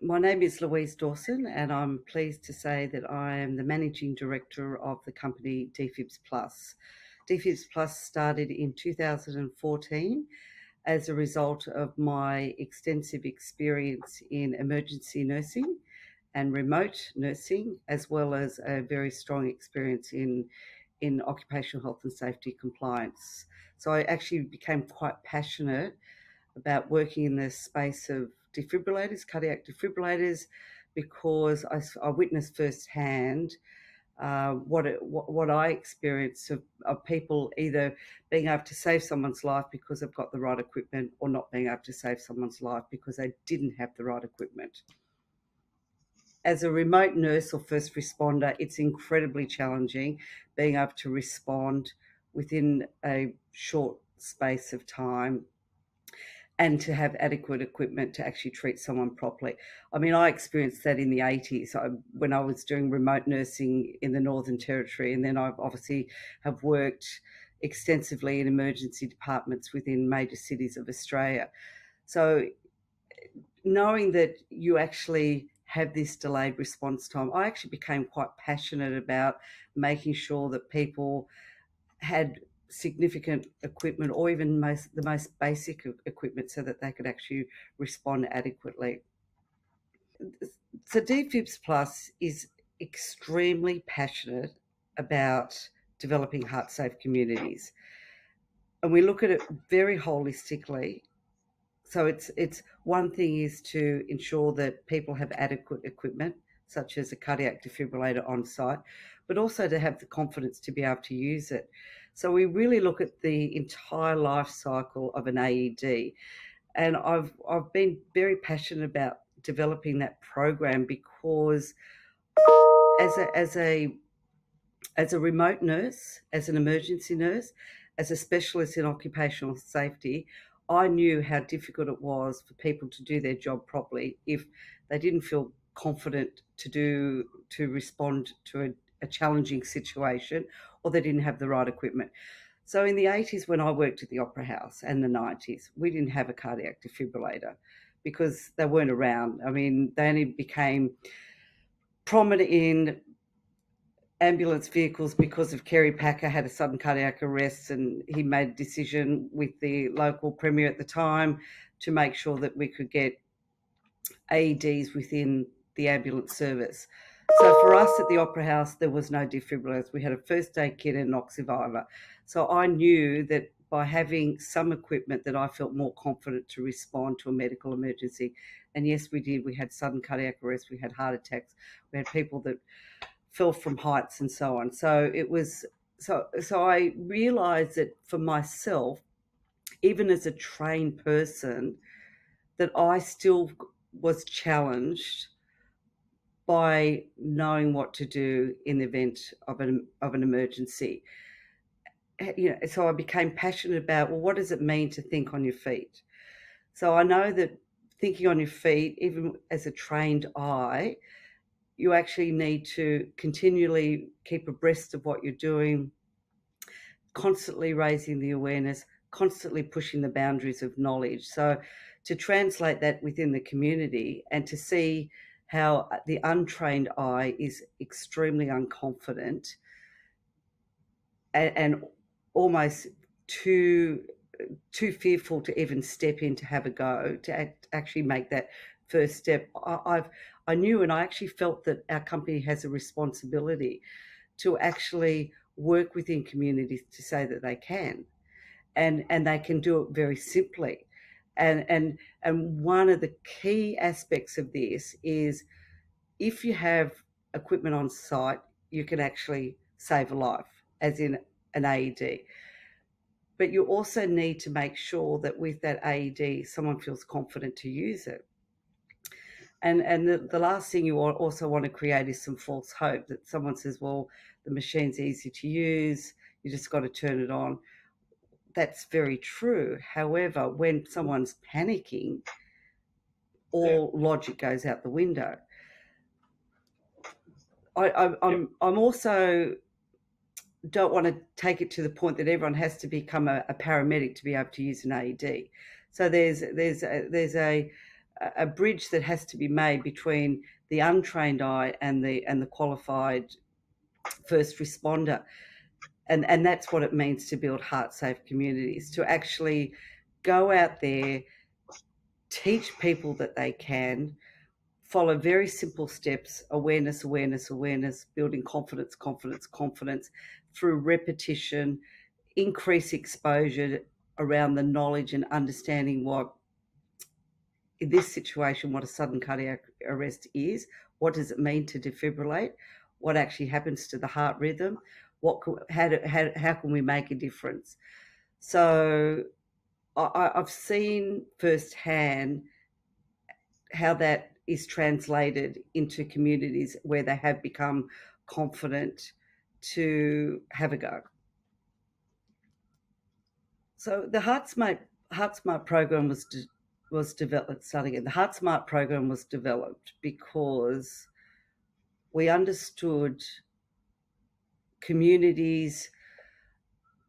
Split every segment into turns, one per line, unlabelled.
My name is Louise Dawson, and I'm pleased to say that I am the Managing Director of the company DefibsPlus. DefibsPlus started in 2014 as a result of my extensive experience in emergency nursing and remote nursing, as well as a very strong experience in occupational health and safety compliance. So I actually became quite passionate about working in the space of defibrillators, cardiac defibrillators, because I witnessed firsthand what I experienced of people either being able to save someone's life because they've got the right equipment, or not being able to save someone's life because they didn't have the right equipment. As a remote nurse or first responder, it's incredibly challenging being able to respond within a short space of time and to have adequate equipment to actually treat someone properly. I mean, I experienced that in the 80s when I was doing remote nursing in the Northern Territory, and then I've obviously have worked extensively in emergency departments within major cities of Australia. So knowing that you actually have this delayed response time, I actually became quite passionate about making sure that people had significant equipment, or even the most basic equipment, so that they could actually respond adequately. So DFibs Plus is extremely passionate about developing heart-safe communities, and we look at it very holistically. So it's one thing is to ensure that people have adequate equipment, such as a cardiac defibrillator on site, but also to have the confidence to be able to use it. So we really look at the entire life cycle of an AED, and I've been very passionate about developing that program because as a remote nurse, as an emergency nurse, as a specialist in occupational safety, I knew how difficult it was for people to do their job properly if they didn't feel confident to respond to a challenging situation, or they didn't have the right equipment. So in the 80s, when I worked at the Opera House, and the 90s, we didn't have a cardiac defibrillator because they weren't around. I mean, they only became prominent in ambulance vehicles because of Kerry Packer had a sudden cardiac arrest, and he made a decision with the local premier at the time to make sure that we could get AEDs within the ambulance service. So for us at the Opera House, there was no defibrillators. We had a first aid kit and an oxyviver. So I knew that by having some equipment that I felt more confident to respond to a medical emergency. And yes, we did. We had sudden cardiac arrest, we had heart attacks, we had people that fell from heights and so on. So it was so I realized that for myself, even as a trained person, that I still was challenged by knowing what to do in the event of an emergency. So I became passionate about, well, what does it mean to think on your feet? So I know that thinking on your feet, even as a trained eye, you actually need to continually keep abreast of what you're doing, constantly raising the awareness, constantly pushing the boundaries of knowledge. So to translate that within the community and to see how the untrained eye is extremely unconfident and almost too fearful to even step in to have a go, to actually make that first step. I knew, and I actually felt that our company has a responsibility to actually work within communities to say that they can, and they can do it very simply. And one of the key aspects of this is, if you have equipment on site, you can actually save a life, as in an AED. But you also need to make sure that with that AED, someone feels confident to use it. And the last thing you also want to create is some false hope, that someone says, well, the machine's easy to use, you just got to turn it on. That's very true. However, when someone's panicking, all logic goes out the window. I'm also don't want to take it to the point that everyone has to become a paramedic to be able to use an AED. So there's a a bridge that has to be made between the untrained eye and the qualified first responder. And that's what it means to build heart-safe communities, to actually go out there, teach people that they can, follow very simple steps: awareness, awareness, awareness, building confidence, confidence, confidence through repetition, increase exposure around the knowledge and understanding what, in this situation, what a sudden cardiac arrest is, what does it mean to defibrillate, what actually happens to the heart rhythm, how can we make a difference. So I've seen firsthand how that is translated into communities where they have become confident to have a go. So the HeartSmart program was developed. Starting again, the HeartSmart program was developed because we understood communities,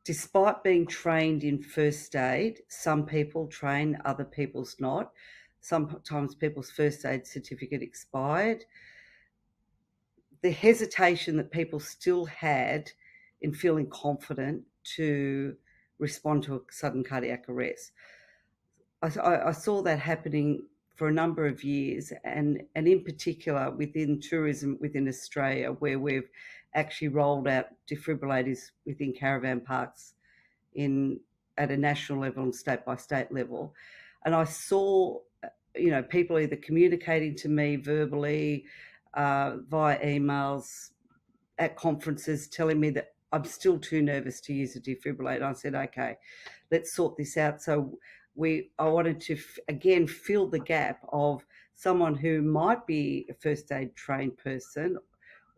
despite being trained in first aid, some people train, other people's not. Sometimes people's first aid certificate expired. The hesitation that people still had in feeling confident to respond to a sudden cardiac arrest. I saw that happening for a number of years, and in particular within tourism within Australia, where we've actually rolled out defibrillators within caravan parks at a national level and state by state level. And I saw, people either communicating to me verbally, via emails, at conferences, telling me that I'm still too nervous to use a defibrillator. I said, okay, let's sort this out. So I wanted to again fill the gap of someone who might be a first aid trained person,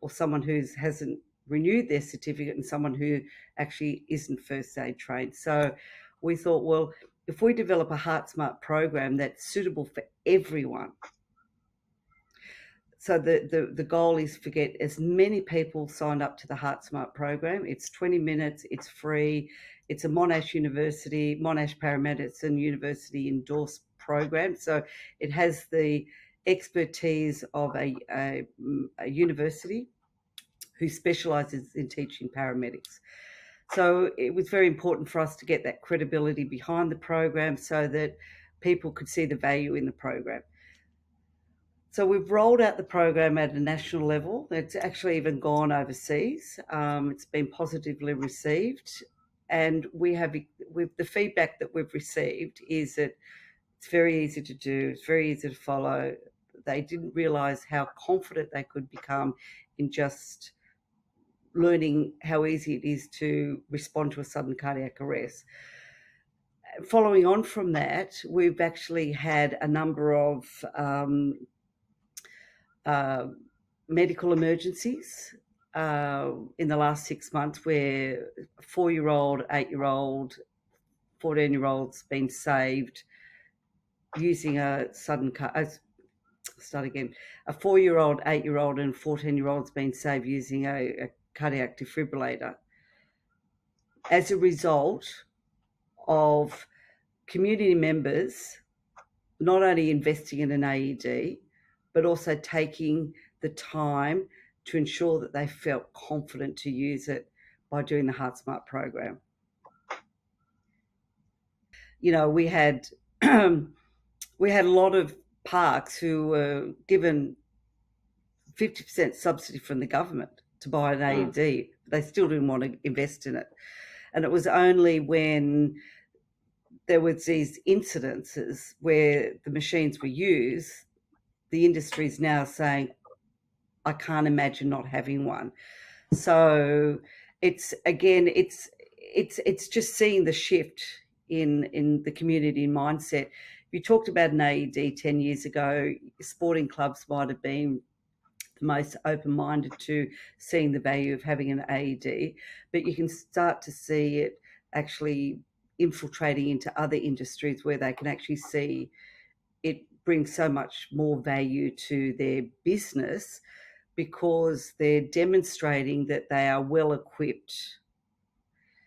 or someone who hasn't renewed their certificate, and someone who actually isn't first aid trained. So we thought, well, if we develop a HeartSmart program that's suitable for everyone, so the goal is to get as many people signed up to the HeartSmart program. It's 20 minutes, it's free, it's a Monash Paramedicine University endorsed program. So it has the expertise of a university who specialises in teaching paramedics. So it was very important for us to get that credibility behind the program so that people could see the value in the program. So we've rolled out the program at a national level. It's actually even gone overseas. It's been positively received, and the feedback that we've received is that it's very easy to do, it's very easy to follow. They didn't realise how confident they could become in just learning how easy it is to respond to a sudden cardiac arrest. Following on from that, we've actually had a number of medical emergencies in the last 6 months, where a 4-year-old, 8-year-old, 14-year-old's been saved using a a 4-year-old, 8-year-old and 14-year-old's been saved using a cardiac defibrillator as a result of community members not only investing in an AED, but also taking the time to ensure that they felt confident to use it by doing the HeartSmart program. We had a lot of parks who were given 50% subsidy from the government to buy an AED. They still didn't want to invest in it. And it was only when there was these incidences where the machines were used, the industry is now saying, I can't imagine not having one. So it's just seeing the shift in the community mindset. If you talked about an AED 10 years ago, sporting clubs might have been the most open-minded to seeing the value of having an AED, but you can start to see it actually infiltrating into other industries where they can actually see it brings so much more value to their business because they're demonstrating that they are well equipped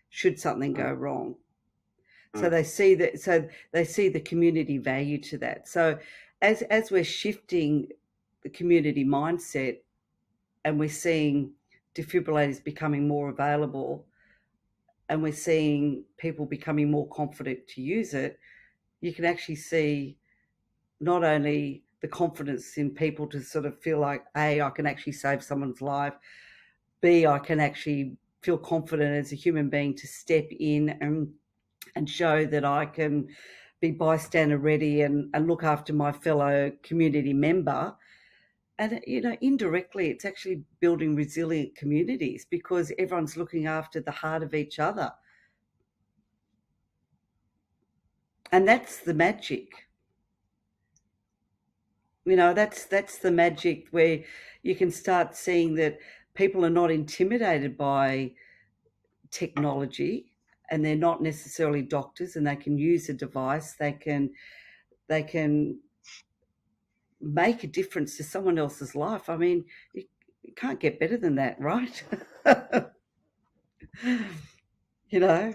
should something go wrong. So they see the community value to that. So as we're shifting the community mindset and we're seeing defibrillators becoming more available and we're seeing people becoming more confident to use it, you can actually see not only the confidence in people to sort of feel like, A, I can actually save someone's life, B, I can actually feel confident as a human being to step in and show that I can be bystander ready and look after my fellow community member. And, indirectly, it's actually building resilient communities because everyone's looking after the heart of each other. And that's the magic. That's the magic where you can start seeing that people are not intimidated by technology and they're not necessarily doctors and they can use a device. They can make a difference to someone else's life. I mean, you can't get better than that, right? you know.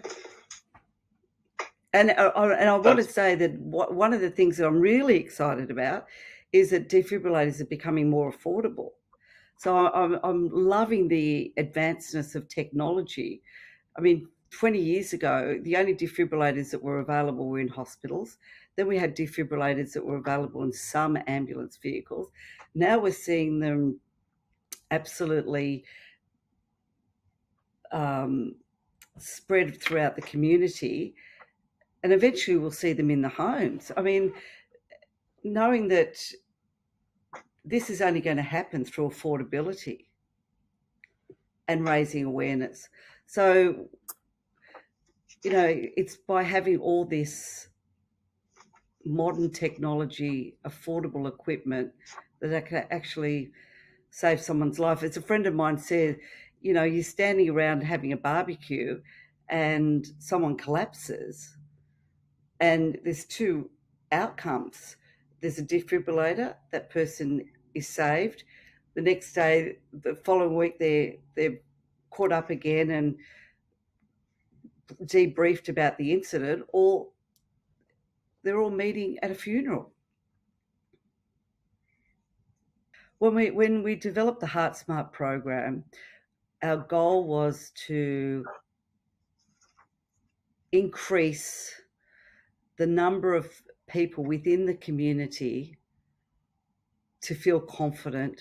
And I want to say that one of the things that I'm really excited about is that defibrillators are becoming more affordable. So I'm loving the advancements of technology. I mean, 20 years ago, the only defibrillators that were available were in hospitals. Then we had defibrillators that were available in some ambulance vehicles. Now we're seeing them absolutely spread throughout the community, and eventually we'll see them in the homes. I mean, knowing that this is only going to happen through affordability and raising awareness. So, it's by having all this modern technology, affordable equipment that I can actually save someone's life. As a friend of mine said, you're standing around having a barbecue and someone collapses, and there's two outcomes. There's a defibrillator, that person is saved. The next day, the following week, they're caught up again and debriefed about the incident, or they're all meeting at a funeral. When we developed the Heart Smart program, our goal was to increase the number of people within the community to feel confident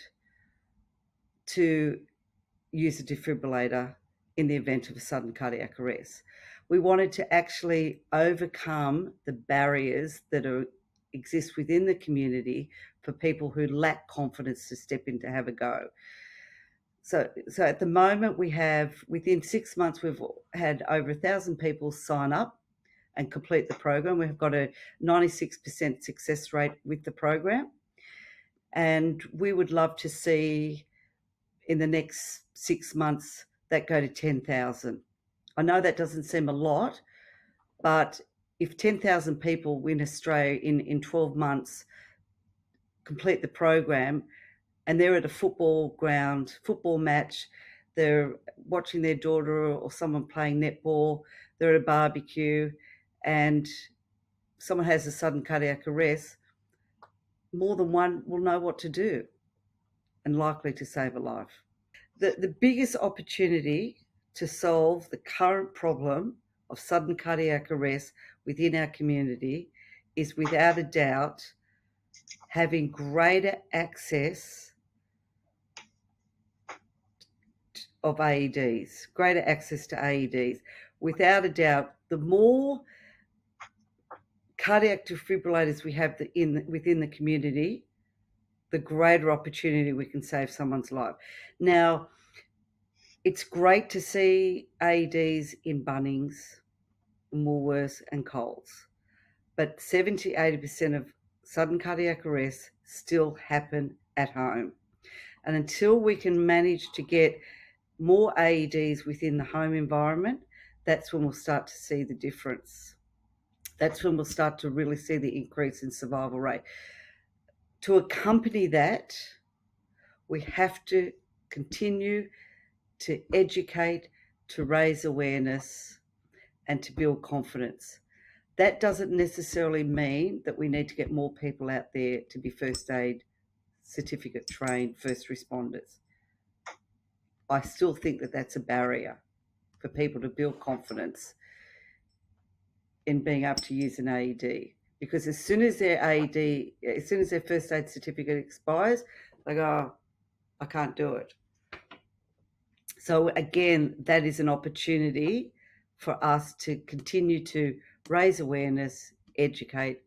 to use a defibrillator in the event of a sudden cardiac arrest. We wanted to actually overcome the barriers that exist within the community for people who lack confidence to step in to have a go. So at the moment we have, within 6 months, we've had over 1,000 people sign up and complete the program. We've got a 96% success rate with the program, and we would love to see in the next 6 months that go to 10,000. I know that doesn't seem a lot, but if 10,000 people in Australia in 12 months complete the program, and they're at a football match, they're watching their daughter or someone playing netball, they're at a barbecue, and someone has a sudden cardiac arrest, more than one will know what to do and likely to save a life. The biggest opportunity to solve the current problem of sudden cardiac arrest within our community is, without a doubt, having greater access of AEDs, greater access to AEDs. Without a doubt, the more cardiac defibrillators we have within the community, the greater opportunity we can save someone's life. Now, it's great to see AEDs in Bunnings, Woolworths and Coles, but 70-80% of sudden cardiac arrests still happen at home. And until we can manage to get more AEDs within the home environment, that's when we'll start to see the difference. That's when we'll start to really see the increase in survival rate. To accompany that, we have to continue to educate, to raise awareness, and to build confidence. That doesn't necessarily mean that we need to get more people out there to be first aid certificate trained first responders. I still think that that's a barrier for people to build confidence in being able to use an AED, because as soon as their first aid certificate expires, they go, oh, I can't do it. So again, that is an opportunity for us to continue to raise awareness, educate,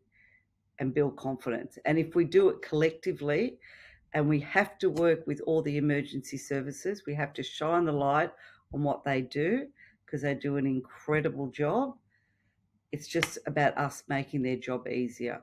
and build confidence. And if we do it collectively, and we have to work with all the emergency services, we have to shine the light on what they do, because they do an incredible job. It's just about us making their job easier.